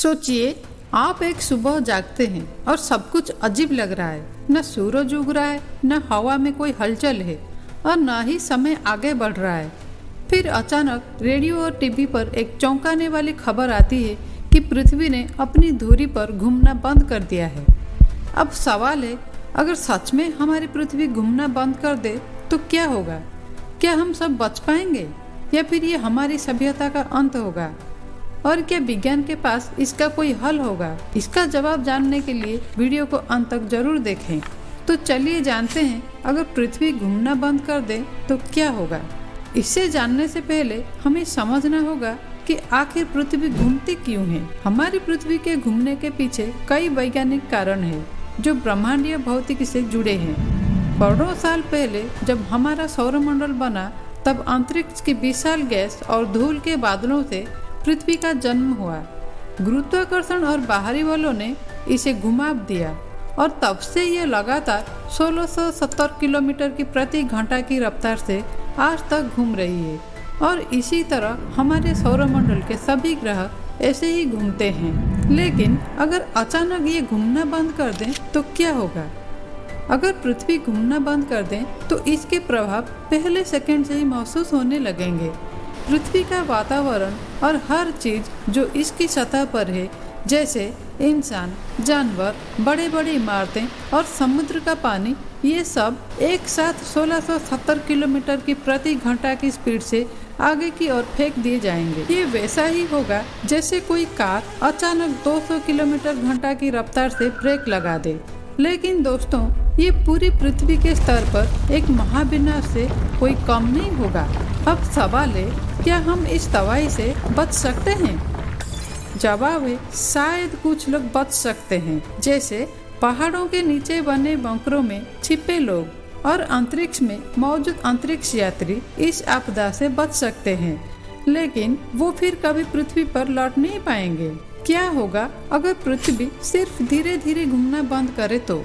सोचिए, आप एक सुबह जागते हैं और सब कुछ अजीब लग रहा है। न सूरज उग रहा है, न हवा में कोई हलचल है और न ही समय आगे बढ़ रहा है। फिर अचानक रेडियो और टीवी पर एक चौंकाने वाली खबर आती है कि पृथ्वी ने अपनी धुरी पर घूमना बंद कर दिया है। अब सवाल है, अगर सच में हमारी पृथ्वी घूमना बंद कर दे तो क्या होगा? क्या हम सब बच पाएंगे या फिर ये हमारी सभ्यता का अंत होगा? और क्या विज्ञान के पास इसका कोई हल होगा? इसका जवाब जानने के लिए वीडियो को अंत तक जरूर देखें। तो चलिए जानते हैं, अगर पृथ्वी घूमना बंद कर दे तो क्या होगा। इससे जानने से पहले हमें समझना होगा कि आखिर पृथ्वी घूमती क्यों है। हमारी पृथ्वी के घूमने के पीछे कई वैज्ञानिक कारण हैं जो ब्रह्मांडीय भौतिकी से जुड़े हैं। करोड़ों साल पहले जब हमारा सौरमंडल बना, तब अंतरिक्ष की विशाल गैस और धूल के बादलों से पृथ्वी का जन्म हुआ। गुरुत्वाकर्षण और बाहरी बलों ने इसे घुमा दिया और तब से यह लगातार 1670 किलोमीटर की प्रति घंटा की रफ्तार से आज तक घूम रही है। और इसी तरह हमारे सौरमंडल के सभी ग्रह ऐसे ही घूमते हैं। लेकिन अगर अचानक ये घूमना बंद कर दें तो क्या होगा? अगर पृथ्वी घूमना बंद कर दें तो इसके प्रभाव पहले सेकंड से ही महसूस होने लगेंगे। पृथ्वी का वातावरण और हर चीज जो इसकी सतह पर है, जैसे इंसान, जानवर, बड़े बड़े इमारतें और समुद्र का पानी, ये सब एक साथ 1670 किलोमीटर की प्रति घंटा की स्पीड से आगे की ओर फेंक दिए जाएंगे। ये वैसा ही होगा जैसे कोई कार अचानक 200 किलोमीटर घंटा की रफ्तार से ब्रेक लगा दे। लेकिन दोस्तों, ये पूरी पृथ्वी के स्तर पर एक महाविनाश से कोई कम नहीं होगा। अब सवाल है, क्या हम इस तबाही से बच सकते हैं? जवाब है, शायद कुछ लोग बच सकते हैं, जैसे पहाड़ों के नीचे बने बंकरों में छिपे लोग और अंतरिक्ष में मौजूद अंतरिक्ष यात्री इस आपदा से बच सकते हैं। लेकिन वो फिर कभी पृथ्वी पर लौट नहीं पाएंगे। क्या होगा अगर पृथ्वी सिर्फ धीरे धीरे घूमना बंद करे तो?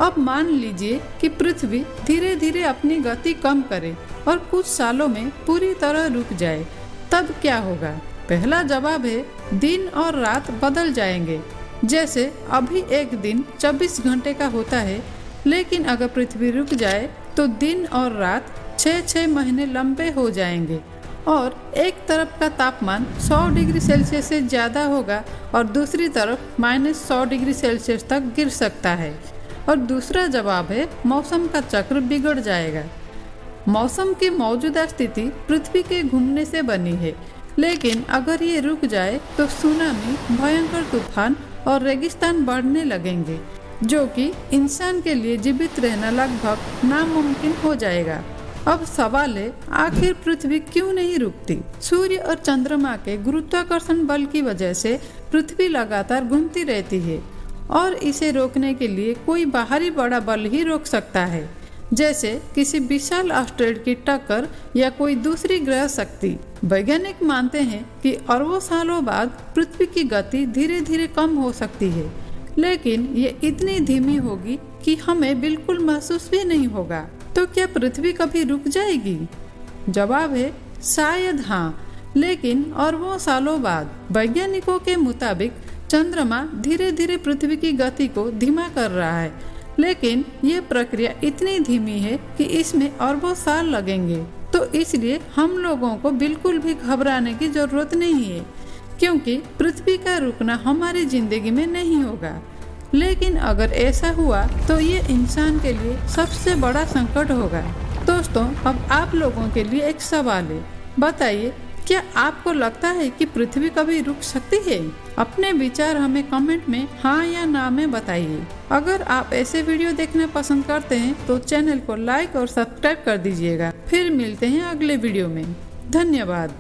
अब मान लीजिए कि पृथ्वी धीरे धीरे अपनी गति कम करे और कुछ सालों में पूरी तरह रुक जाए, तब क्या होगा? पहला जवाब है, दिन और रात बदल जाएंगे। जैसे अभी एक दिन 24 घंटे का होता है, लेकिन अगर पृथ्वी रुक जाए तो दिन और रात 6-6 महीने लंबे हो जाएंगे और एक तरफ का तापमान 100 डिग्री सेल्सियस से ज़्यादा होगा और दूसरी तरफ -100 डिग्री सेल्सियस तक गिर सकता है। और दूसरा जवाब है, मौसम का चक्र बिगड़ जाएगा। मौसम की मौजूदा स्थिति पृथ्वी के घूमने से बनी है, लेकिन अगर ये रुक जाए तो सुनामी, भयंकर तूफान और रेगिस्तान बढ़ने लगेंगे, जो कि इंसान के लिए जीवित रहना लगभग नामुमकिन हो जाएगा। अब सवाल है, आखिर पृथ्वी क्यों नहीं रुकती? सूर्य और चंद्रमा के गुरुत्वाकर्षण बल की वजह से पृथ्वी लगातार घूमती रहती है और इसे रोकने के लिए कोई बाहरी बड़ा बल ही रोक सकता है, जैसे किसी विशाल एस्टेरॉयड की टक्कर या कोई दूसरी ग्रह शक्ति। वैज्ञानिक मानते हैं कि अरबों सालों बाद पृथ्वी की गति धीरे धीरे कम हो सकती है, लेकिन ये इतनी धीमी होगी कि हमें बिल्कुल महसूस भी नहीं होगा। तो क्या पृथ्वी कभी रुक जाएगी? जवाब है, शायद हाँ, लेकिन अरबों सालों बाद। वैज्ञानिकों के मुताबिक चंद्रमा धीरे धीरे पृथ्वी की गति को धीमा कर रहा है, लेकिन ये प्रक्रिया इतनी धीमी है कि इसमें अरबों साल लगेंगे। तो इसलिए हम लोगों को बिल्कुल भी घबराने की जरूरत नहीं है, क्योंकि पृथ्वी का रुकना हमारी जिंदगी में नहीं होगा। लेकिन अगर ऐसा हुआ तो ये इंसान के लिए सबसे बड़ा संकट होगा। दोस्तों, अब आप लोगों के लिए एक सवाल है, बताइए, क्या आपको लगता है कि पृथ्वी कभी रुक सकती है? अपने विचार हमें कमेंट में हाँ या ना में बताइए। अगर आप ऐसे वीडियो देखना पसंद करते हैं तो चैनल को लाइक और सब्सक्राइब कर दीजिएगा। फिर मिलते हैं अगले वीडियो में। धन्यवाद।